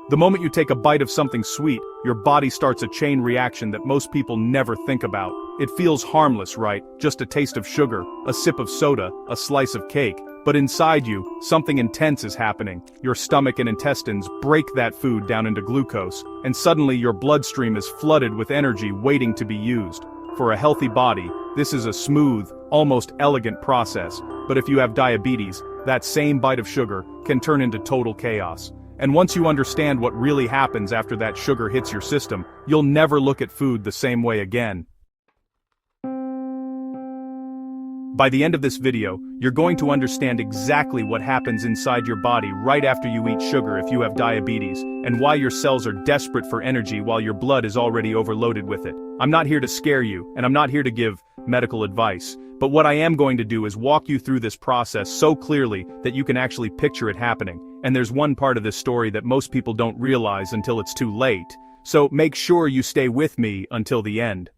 The moment you take a bite of something sweet, your body starts a chain reaction that most people never think about. It feels harmless, right? Just a taste of sugar, a sip of soda, a slice of cake. But inside you, something intense is happening. Your stomach and intestines break that food down into glucose, and suddenly your bloodstream is flooded with energy waiting to be used. For a healthy body, this is a smooth, almost elegant process. But if you have diabetes, that same bite of sugar can turn into total chaos. And once you understand what really happens after that sugar hits your system, you'll never look at food the same way again. By the end of this video, you're going to understand exactly what happens inside your body right after you eat sugar if you have diabetes, and why your cells are desperate for energy while your blood is already overloaded with it. I'm not here to scare you, and I'm not here to give medical advice, but what I am going to do is walk you through this process so clearly that you can actually picture it happening. And there's one part of this story that most people don't realize until it's too late, so make sure you stay with me until the end.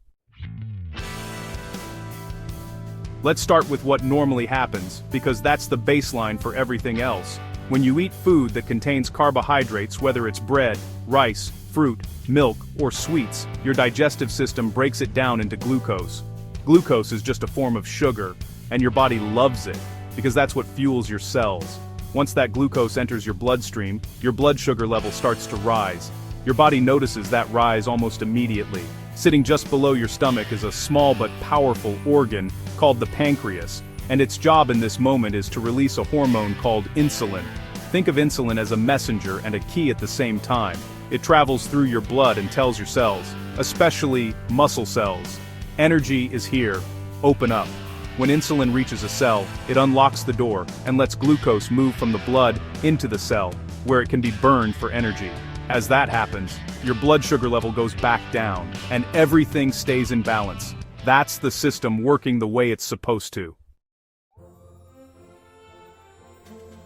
Let's start with what normally happens, because that's the baseline for everything else. When you eat food that contains carbohydrates, whether it's bread, rice, fruit, milk, or sweets, your digestive system breaks it down into glucose. Glucose is just a form of sugar, and your body loves it, because that's what fuels your cells. Once that glucose enters your bloodstream, your blood sugar level starts to rise. Your body notices that rise almost immediately. Sitting just below your stomach is a small but powerful organ called the pancreas, and its job in this moment is to release a hormone called insulin. Think of insulin as a messenger and a key at the same time. It travels through your blood and tells your cells, especially muscle cells, energy is here, open up. When insulin reaches a cell, it unlocks the door and lets glucose move from the blood into the cell, where it can be burned for energy. As that happens, your blood sugar level goes back down, and everything stays in balance. That's the system working the way it's supposed to.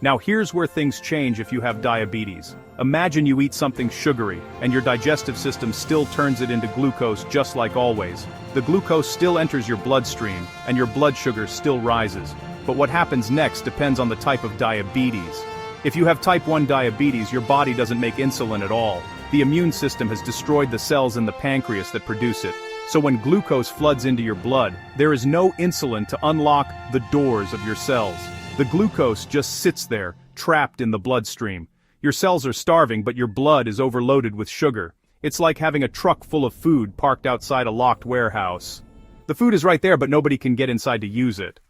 Now here's where things change if you have diabetes. Imagine you eat something sugary, and your digestive system still turns it into glucose just like always. The glucose still enters your bloodstream, and your blood sugar still rises. But what happens next depends on the type of diabetes. If you have type 1 diabetes, your body doesn't make insulin at all. The immune system has destroyed the cells in the pancreas that produce it. So when glucose floods into your blood, there is no insulin to unlock the doors of your cells. The glucose just sits there, trapped in the bloodstream. Your cells are starving, but your blood is overloaded with sugar. It's like having a truck full of food parked outside a locked warehouse. The food is right there, but nobody can get inside to use it.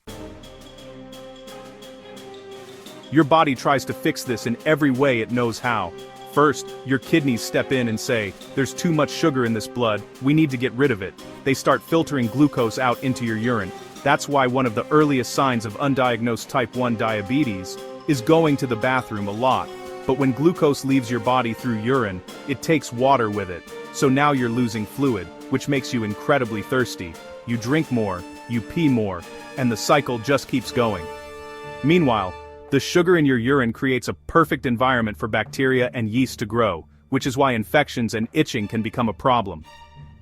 Your body tries to fix this in every way it knows how. First, your kidneys step in and say, "There's too much sugar in this blood, we need to get rid of it." They start filtering glucose out into your urine. That's why one of the earliest signs of undiagnosed type 1 diabetes is going to the bathroom a lot. But when glucose leaves your body through urine, it takes water with it. So now you're losing fluid, which makes you incredibly thirsty. You drink more, you pee more, and the cycle just keeps going. Meanwhile, the sugar in your urine creates a perfect environment for bacteria and yeast to grow, which is why infections and itching can become a problem.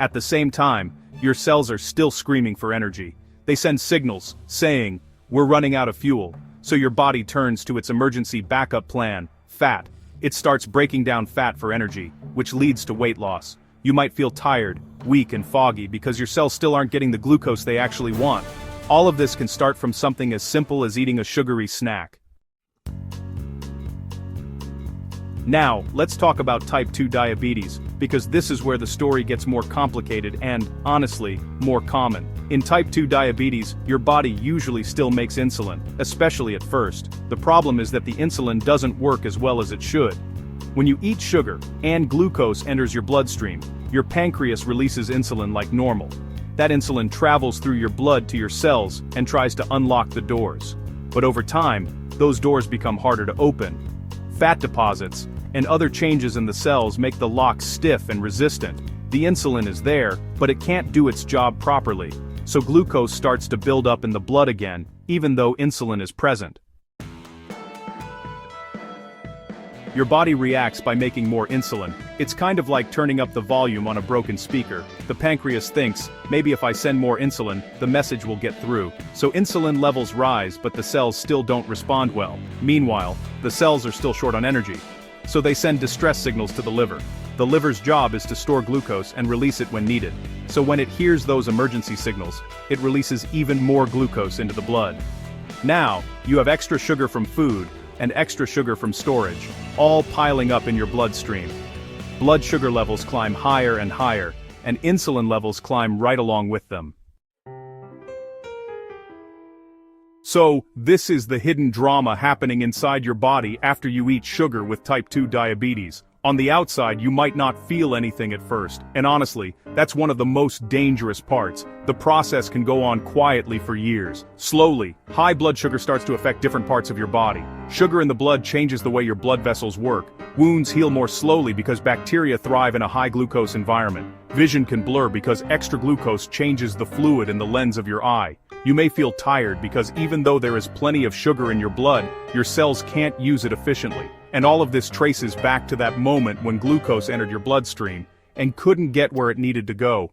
At the same time, your cells are still screaming for energy. They send signals, saying, "We're running out of fuel." So your body turns to its emergency backup plan, fat. It starts breaking down fat for energy, which leads to weight loss. You might feel tired, weak and foggy because your cells still aren't getting the glucose they actually want. All of this can start from something as simple as eating a sugary snack. Now, let's talk about type 2 diabetes, because this is where the story gets more complicated and, honestly, more common. In type 2 diabetes, your body usually still makes insulin, especially at first. The problem is that the insulin doesn't work as well as it should. When you eat sugar, and glucose enters your bloodstream, your pancreas releases insulin like normal. That insulin travels through your blood to your cells and tries to unlock the doors. But over time, those doors become harder to open. Fat deposits and other changes in the cells make the lock stiff and resistant. The insulin is there, but it can't do its job properly, so glucose starts to build up in the blood again, even though insulin is present. Your body reacts by making more insulin. It's kind of like turning up the volume on a broken speaker. The pancreas thinks, maybe if I send more insulin, the message will get through. So insulin levels rise, but the cells still don't respond well. Meanwhile, the cells are still short on energy. so they send distress signals to the liver. The liver's job is to store glucose and release it when needed. So when it hears those emergency signals, it releases even more glucose into the blood. Now, you have extra sugar from food and extra sugar from storage, all piling up in your bloodstream. Blood sugar levels climb higher and higher, and insulin levels climb right along with them. So, this is the hidden drama happening inside your body after you eat sugar with type 2 diabetes. On the outside, you might not feel anything at first, and honestly, that's one of the most dangerous parts. The process can go on quietly for years. Slowly, high blood sugar starts to affect different parts of your body. Sugar in the blood changes the way your blood vessels work. Wounds heal more slowly because bacteria thrive in a high glucose environment. Vision can blur because extra glucose changes the fluid in the lens of your eye. You may feel tired because even though there is plenty of sugar in your blood, your cells can't use it efficiently. And all of this traces back to that moment when glucose entered your bloodstream and couldn't get where it needed to go.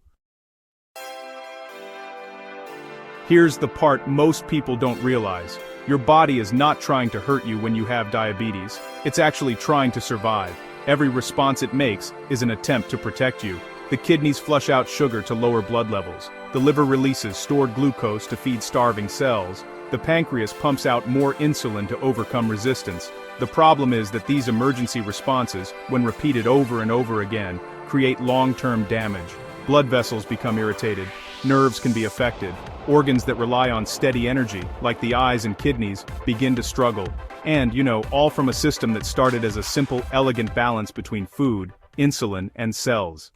Here's the part most people don't realize. Your body is not trying to hurt you when you have diabetes. It's actually trying to survive. Every response it makes is an attempt to protect you. The kidneys flush out sugar to lower blood levels. The liver releases stored glucose to feed starving cells. The pancreas pumps out more insulin to overcome resistance. The problem is that these emergency responses, when repeated over and over again, create long-term damage. Blood vessels become irritated, nerves can be affected, organs that rely on steady energy, like the eyes and kidneys, begin to struggle. And, all from a system that started as a simple, elegant balance between food, insulin, and cells.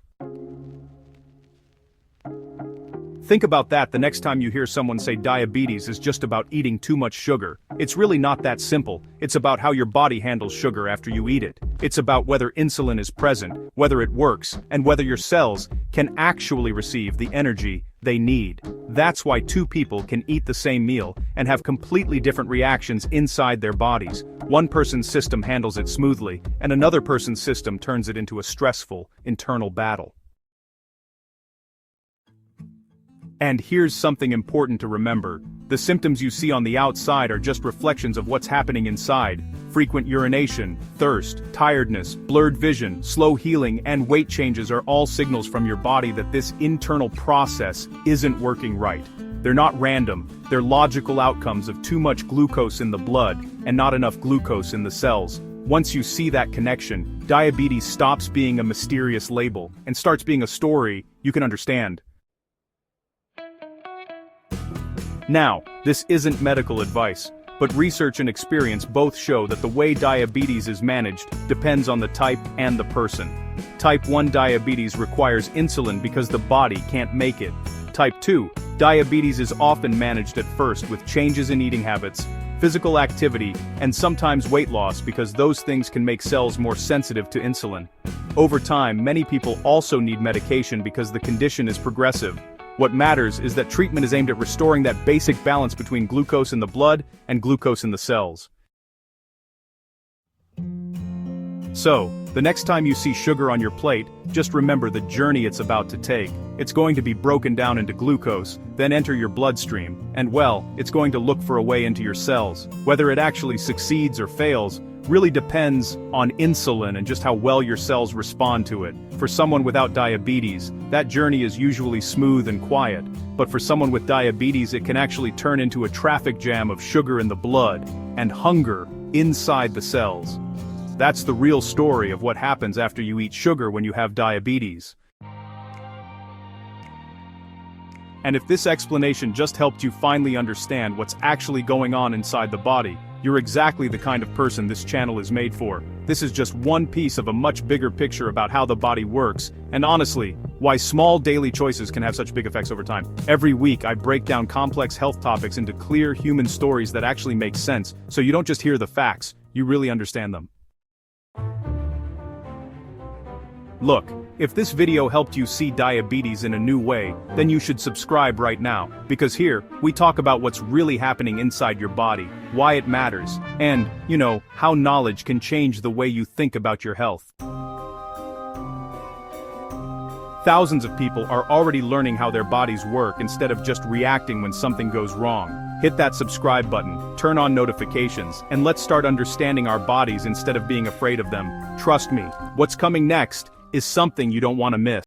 Think about that the next time you hear someone say diabetes is just about eating too much sugar. It's really not that simple. It's about how your body handles sugar after you eat it. It's about whether insulin is present, whether it works, and whether your cells can actually receive the energy they need. That's why two people can eat the same meal and have completely different reactions inside their bodies. One person's system handles it smoothly, and another person's system turns it into a stressful, internal battle. And here's something important to remember. The symptoms you see on the outside are just reflections of what's happening inside. Frequent urination, thirst, tiredness, blurred vision, slow healing, and weight changes are all signals from your body that this internal process isn't working right. They're not random, they're logical outcomes of too much glucose in the blood and not enough glucose in the cells. Once you see that connection, diabetes stops being a mysterious label and starts being a story you can understand. Now, this isn't medical advice, but research and experience both show that the way diabetes is managed depends on the type and the person. Type 1 diabetes requires insulin because the body can't make it. Type 2 diabetes is often managed at first with changes in eating habits, physical activity, and sometimes weight loss because those things can make cells more sensitive to insulin. Over time, many people also need medication because the condition is progressive. What matters is that treatment is aimed at restoring that basic balance between glucose in the blood and glucose in the cells. So, the next time you see sugar on your plate, just remember the journey it's about to take. It's going to be broken down into glucose, then enter your bloodstream, and it's going to look for a way into your cells. Whether it actually succeeds or fails really depends on insulin and just how well your cells respond to it. For someone without diabetes, that journey is usually smooth and quiet, but for someone with diabetes it can actually turn into a traffic jam of sugar in the blood and hunger inside the cells. That's the real story of what happens after you eat sugar when you have diabetes. And if this explanation just helped you finally understand what's actually going on inside the body, you're exactly the kind of person this channel is made for. This is just one piece of a much bigger picture about how the body works, and honestly, why small daily choices can have such big effects over time. Every week I break down complex health topics into clear human stories that actually make sense, so you don't just hear the facts, you really understand them. Look, if this video helped you see diabetes in a new way, then you should subscribe right now, because here, we talk about what's really happening inside your body, why it matters, and, how knowledge can change the way you think about your health. Thousands of people are already learning how their bodies work instead of just reacting when something goes wrong. Hit that subscribe button, turn on notifications, and let's start understanding our bodies instead of being afraid of them. Trust me, what's coming next is something you don't want to miss.